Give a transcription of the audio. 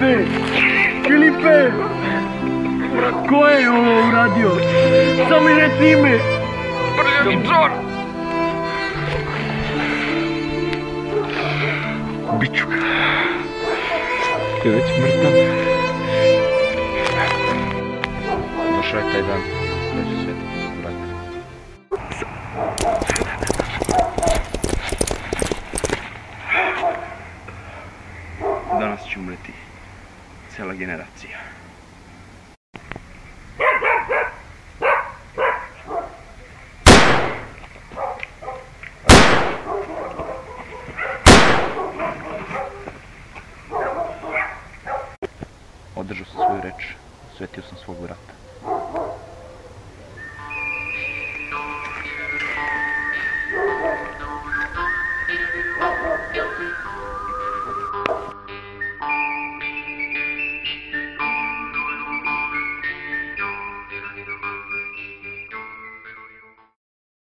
Filipe! Filipe! Ko je ovo uradio? Samo mi reci ime! Prljani John! Biću ga. Je već mrtav. Došao je taj dan da će svetiti brata. Danas će umreti cela generacija. Održao sam svoju reč, svetio sam svog brata.